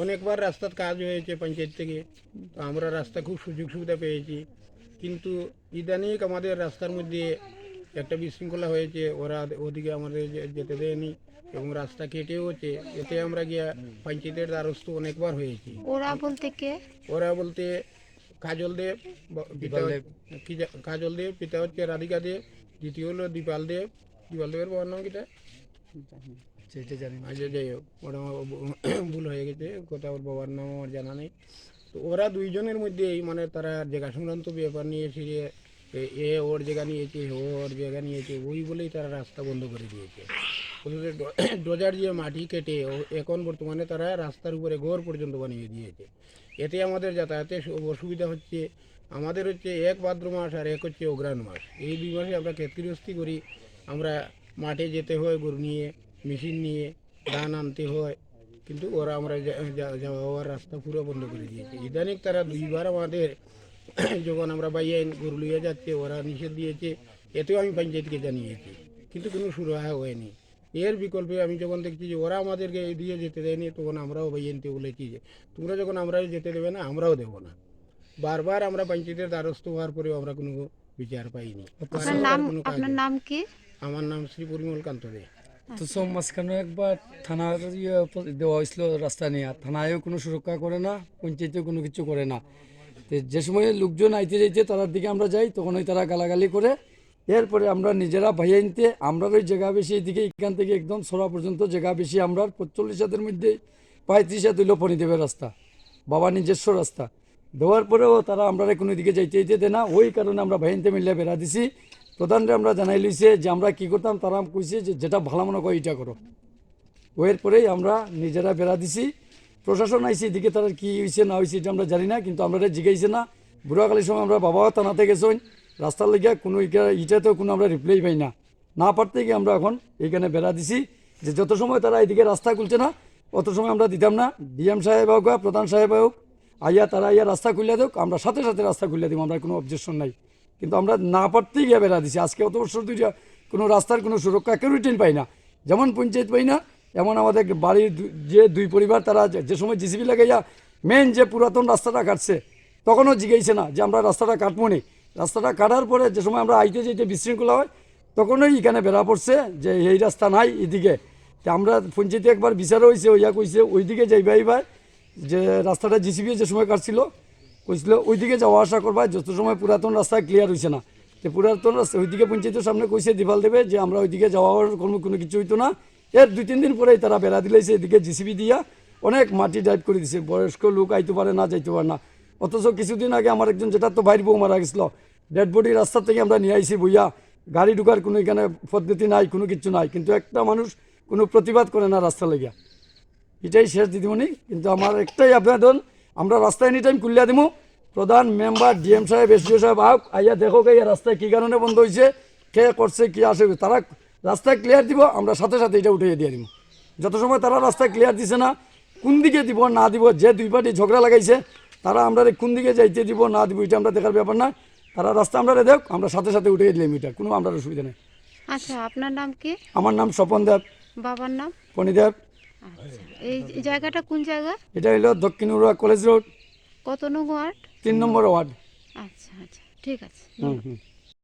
অনেকবার রাস্তার কাজ হয়েছে পঞ্চায়েত থেকে, তো আমরা রাস্তা খুব সুযোগ সুবিধা পেয়েছি। কিন্তু ইদানিং আমাদের রাস্তার মধ্যে একটা বিশৃঙ্খলা হয়েছে, ওরা ওদিকে আমাদের যেতে দেয়নি এবং রাস্তা কেটেওছে। এতে আমরা গিয়া পঞ্চায়েতের দ্বারস্থ অনেকবার হয়েছি। ওরা বলতে কে? ওরা বলতে কাজল দেব, কাজল দেব, পিতা হচ্ছে রাধিকা দেব, দ্বিতীয় হলো দীপাল দেব। দীপাল দেবের বাবার নাম কিটা সেটা জানি না। আচ্ছা, যাই হোক, ওটা আমার ভুল হয়ে গেছে, কথা ওর বাবার নাম আমার জানা নেই। তো ওরা দুইজনের মধ্যেই মানে তারা জায়গা সংক্রান্ত ব্যাপার নিয়ে এসে এ ওর জায়গা নিয়েছে, ও ওর জায়গা নিয়েছে, ওই বলেই তারা রাস্তা বন্ধ করে দিয়েছে। ডোজার দিয়ে মাটি কেটে এখন বর্তমানে তারা রাস্তার উপরে ঘর পর্যন্ত বানিয়ে দিয়েছে। এতে আমাদের যাতায়াতে অসুবিধা হচ্ছে। আমাদের হচ্ছে এক ভাদ্র মাস আর এক হচ্ছে অগ্রহায়ণ মাস, এই দুই মাসে আমরা ক্ষেতগৃহস্থী করি। আমরা মাঠে যেতে হয় গরু নিয়ে, মেশিন নিয়ে ধান আনতে হয়, কিন্তু ওরা আমরা যাওয়া হওয়ার রাস্তা পুরো বন্ধ করে দিয়েছে। ইদানিং তারা দুইবার আমাদের যখন আমরা বাইয়ে গরু লিয়ে যাচ্ছে ওরা নিষেধ দিয়েছে, এতেও আমি পঞ্চায়েতকে জানিয়েছি, কিন্তু কোনো সুরাহা হয়নি। এর বিকল্পে আমি যখন দেখছি যে ওরা আমাদেরকে দিয়ে যেতে দেয়নি, তখন আমরাও বাইয়েনতে বলেছি যে তোমরা যখন আমরা যেতে দেবে না, আমরাও দেবো না। বারবার আমরা পঞ্চায়েতের দ্বারস্থ হওয়ার পরেও আমরা কোনো বিচার পাইনি। আপনার নাম কি? আমার নাম শ্রী পরিমল কান্ত দে। তো সব মাঝখানে একবার থানার দেওয়া হয়েছিল রাস্তা নিয়ে, থানায়ও কোনো সুরক্ষা করে না, পঞ্চায়েতেও কোনো কিছু করে না। তো যে সময় লোকজন আইতে যাইতে তার দিকে আমরা যাই, তখন ওই তারা গালাগালি করে। এরপরে আমরা নিজেরা ভাইয়া নিতে আমরা ওই জায়গা বেশি এদিকে এখান থেকে একদম সরা পর্যন্ত জায়গা বেশি আমরা 45 হাতের মধ্যে 35 হাত হইল ফণিদেবের রাস্তা, বাবা নিজস্ব রাস্তা দেওয়ার পরেও তারা আমরা কোনো দিকে যাইতে যেতে দেয় না। ওই কারণে আমরা ভাইনতে মিলে বেড়া দিছি। প্রধানরা আমরা জানাই লইছে যে আমরা কি করতাম, তারা কইছে যে যেটা ভালো মনে করে এটা করো। ওয়ের পরেই আমরা নিজেরা বেড়া দিছি। প্রশাসন আইসি এদিকে তারা কি হয়েছে না হয়েছে এটা আমরা জানি না, কিন্তু আমরা জিগাইছে না। বুড়াকালীর সময় আমরা বাবাও থানাতে গেছেন, রাস্তার লেগে কোনো ইটাতেও কোনো আমরা রিপ্লাই পাই না। না পারতে গিয়ে আমরা এখন এইখানে বেড়া দিছি যে যত সময় তারা এদিকে রাস্তা খুলছে না অত সময় আমরা দিতাম না। ডিএম সাহেব হোক বা প্রধান সাহেব হোক আইয়া তারা আইয়া রাস্তা খুলে দেখ, আমরা সাথে সাথে রাস্তা খুলে দিব, আমরা কোনো অবজেকশন নাই। কিন্তু আমরা না পারতেই গিয়ে বেড়া দিছি। আজকে অত বছর দুইটা কোনো রাস্তার কোনো সুরক্ষা কেউ রিটেন পাই না, যেমন পঞ্চায়েত পাই না, এমন আমাদের বাড়ির যে দুই পরিবার তারা যে সময় জিসিবি লাগাইয়া মেন যে পুরাতন রাস্তাটা কাটছে তখনও জিগাইছে না যে আমরা রাস্তাটা কাটবো নি। রাস্তাটা কাটার পরে যে সময় আমরা আইতে যেতে বিশৃঙ্খলা হয় তখনই এখানে বেড়া পড়ছে যে এই রাস্তা নাই এদিকে। তো আমরা পঞ্চায়েতে একবার বিচার হয়েছে, ওইয়া কইছে ওইদিকে যাইবা এইবার যে রাস্তাটা জিসিবি যে সময় কাটছিল কইছিল ওইদিকে যাওয়া আসা করবা, যত সময় পুরাতন রাস্তা ক্লিয়ার হয়েছে না। তো পুরাতন রাস্তা ওইদিকে পঞ্চায়েতের সামনে কইছে দিবাল দেবে যে আমরা ওইদিকে যাওয়ার কোনো কিছু হইতো না। এর 2-3 দিন পরেই তারা বেড়া দিলেছে এদিকে জিসিবি দিয়া অনেক মাটি ডাইভ করে দিছে। বয়স্ক লোক আইতে পারে না, যাইতে পারে না। অথচ কিছুদিন আগে আমার একজন যেটা তো ভাইয়ের বউ মারা গেছিল, ডেড বডি রাস্তা থেকে আমরা নিয়ে আইসি বইয়া, গাড়ি ঢুকার কোনো এখানে পদ্ধতি নাই, কোনো কিছু নাই, কিন্তু একটা মানুষ কোনো প্রতিবাদ করে না রাস্তা লেগে। এটাই শেষ দিদিমণি। কিন্তু আমার একটাই আবেদন, আমরা রাস্তা এনি টাইম খুলিয়া দিব। প্রধান মেম্বার ডিএম সাহেব এসডিও সাহেব আওক, আইয়া দেখো এই রাস্তায় কী কারণে বন্ধ হয়েছে, কে করছে, কী আসে, তারা রাস্তা ক্লিয়ার দিব, আমরা সাথে সাথে এটা উঠিয়ে দিয়ে দিব। যত সময় তারা রাস্তা ক্লিয়ার দিছে না, কোন দিকে দিব না দিব, যে দুই পার্টি ঝগড়া লাগাইছে তারা আমরা কোন দিকে যাইতে দিব না দিব এটা আমরা দেখার ব্যাপার না। তারা রাস্তা আমরা দেখ, আমরা সাথে সাথে উঠিয়ে দিলাম, এটা কোনো আমরা অসুবিধা নেই। আচ্ছা, আপনার নাম কি? আমার নাম স্বপন দেব। বাবার নাম? ফণিদেব। আচ্ছা, এই জায়গাটা কোন জায়গা? এটা হলো দক্ষিণ উড়া কলেজ রোড, কত নং ওয়ার্ড? 3 নম্বর ওয়ার্ড। আচ্ছা আচ্ছা, ঠিক আছে। হুম হুম।